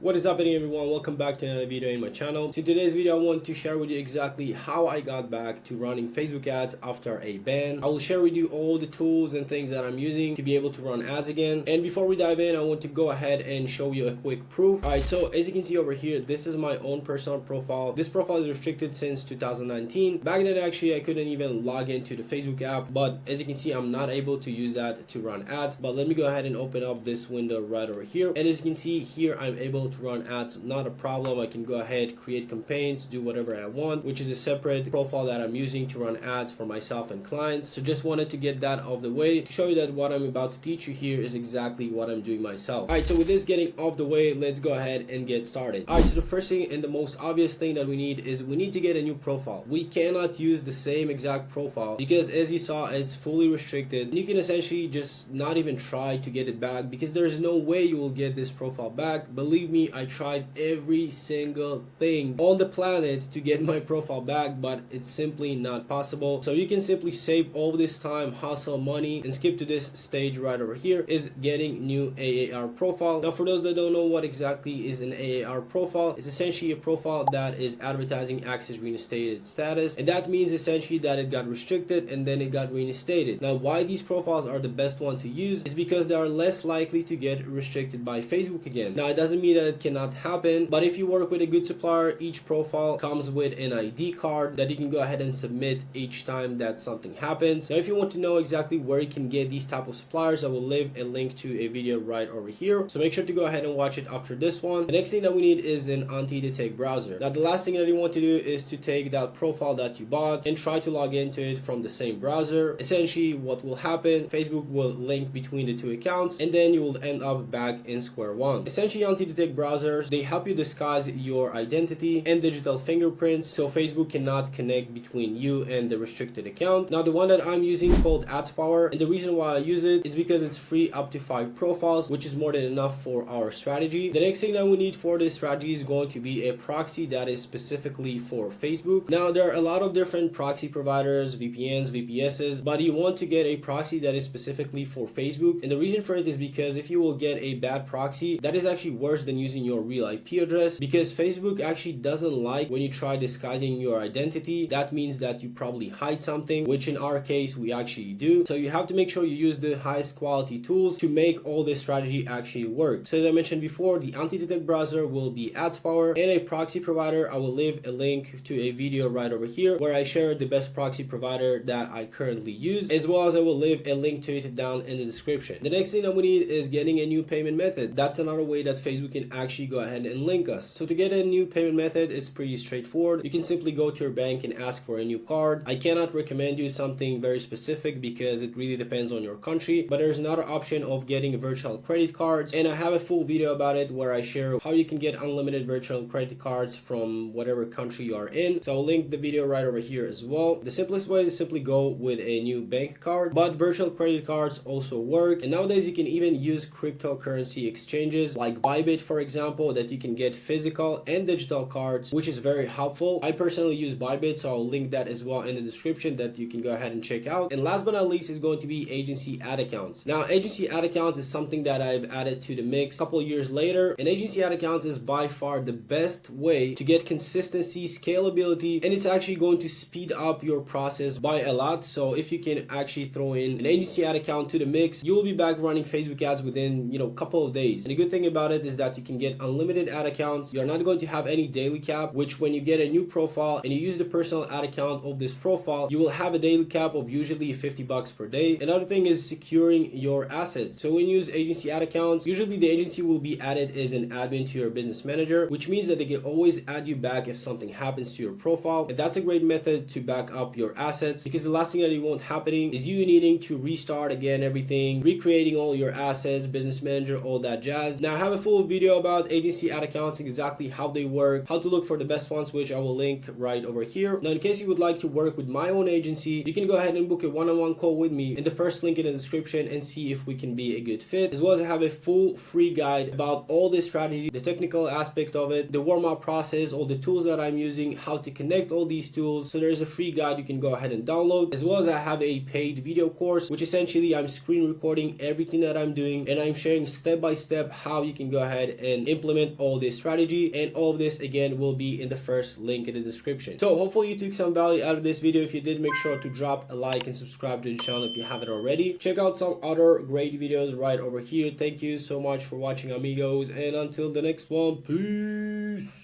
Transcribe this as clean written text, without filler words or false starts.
What is happening, everyone? Welcome back to another video in my channel. So in today's video I want to share with you exactly how I got back to running Facebook ads after a ban. I will share with you all the tools and things that I'm using to be able to run ads again. And before we dive in, I want to go ahead and show you a quick proof. Alright, so as you can see over here, this is my own personal profile. This profile is restricted since 2019. Back then actually I couldn't even log into the Facebook app, but as you can see I'm not able to use that to run ads. But let me go ahead and open up this window right over here, and as you can see here, I'm able to run ads, not a problem. I can go ahead, create campaigns, do whatever I want, which is a separate profile that I'm using to run ads for myself and clients. So just wanted to get that off the way to show you that what I'm about to teach you here is exactly what I'm doing myself. Alright, so with this getting off the way, let's go ahead and get started. Alright, so the first thing and the most obvious thing that we need is we need to get a new profile. We cannot use the same exact profile because as you saw, it's fully restricted. You can essentially just not even try to get it back because there's no way you will get this profile back. Believe me, I tried every single thing on the planet to get my profile back, but it's simply not possible. So you can simply save all this time, hustle money, and skip to this stage right over here, is getting new AAR profile. Now for those that don't know what exactly is an AAR profile, it's essentially a profile that is advertising access reinstated status, and that means essentially that it got restricted and then it got reinstated. Now why these profiles are the best one to use is because they are less likely to get restricted by Facebook again. Now it doesn't mean that it cannot happen, but if you work with a good supplier, each profile comes with an ID card that you can go ahead and submit each time that something happens. Now if you want to know exactly where you can get these type of suppliers, I will leave a link to a video right over here, so make sure to go ahead and watch it after this one. The next thing that we need is an anti-detect browser. Now the last thing that you want to do is to take that profile that you bought and try to log into it from the same browser. Essentially what will happen, Facebook will link between the two accounts and then you will end up back in square one. Essentially anti-detect browsers, they help you disguise your identity and digital fingerprints so Facebook cannot connect between you and the restricted account. Now the one that I'm using called AdsPower, and the reason why I use it is because it's free up to 5 profiles, which is more than enough for our strategy. The next thing that we need for this strategy is going to be a proxy that is specifically for Facebook. Now there are a lot of different proxy providers, VPNs, VPSs, but you want to get a proxy that is specifically for Facebook, and the reason for it is because if you will get a bad proxy, that is actually worse than using your real IP address, because Facebook actually doesn't like when you try disguising your identity. That means that you probably hide something, which in our case we actually do. So you have to make sure you use the highest quality tools to make all this strategy actually work. So as I mentioned before, the anti-detect browser will be AdsPower, and a proxy provider, I will leave a link to a video right over here where I share the best proxy provider that I currently use, as well as I will leave a link to it down in the description. The next thing that we need is getting a new payment method. That's another way that Facebook can actually go ahead and link us. So to get a new payment method is pretty straightforward. You can simply go to your bank and ask for a new card. I cannot recommend you something very specific because it really depends on your country, but there's another option of getting virtual credit cards, and I have a full video about it where I share how you can get unlimited virtual credit cards from whatever country you are in. So I'll link the video right over here as well. The simplest way is simply go with a new bank card, but virtual credit cards also work, and nowadays you can even use cryptocurrency exchanges like Bybit, for example, that you can get physical and digital cards, which is very helpful. I personally use Bybit, so I'll link that as well in the description that you can go ahead and check out. And last but not least is going to be agency ad accounts. Now agency ad accounts is something that I've added to the mix a couple years later, and agency ad accounts is by far the best way to get consistency, scalability, and it's actually going to speed up your process by a lot. So if you can actually throw in an agency ad account to the mix, you will be back running Facebook ads within a couple of days. And the good thing about it is that you can get unlimited ad accounts. You're not going to have any daily cap, which when you get a new profile and you use the personal ad account of this profile, you will have a daily cap of usually $50 per day. Another thing is securing your assets. So when you use agency ad accounts, usually the agency will be added as an admin to your business manager, which means that they can always add you back if something happens to your profile. And that's a great method to back up your assets, because the last thing that you want happening is you needing to restart again everything, recreating all your assets, business manager, all that jazz. Now I have a full video about agency ad accounts, exactly how they work, how to look for the best ones, which I will link right over here. Now in case you would like to work with my own agency, you can go ahead and book a one-on-one call with me in the first link in the description and see if we can be a good fit, as well as I have a full free guide about all this strategy, the technical aspect of it, the warm-up process, all the tools that I'm using, how to connect all these tools. So there's a free guide you can go ahead and download, as well as I have a paid video course, which essentially I'm screen recording everything that I'm doing and I'm sharing step by step how you can go ahead and implement all this strategy. And all of this again will be in the first link in the description. So hopefully you took some value out of this video. If you did, make sure to drop a like and subscribe to the channel if you haven't already. Check out some other great videos right over here. Thank you so much for watching, amigos, and until the next one, peace.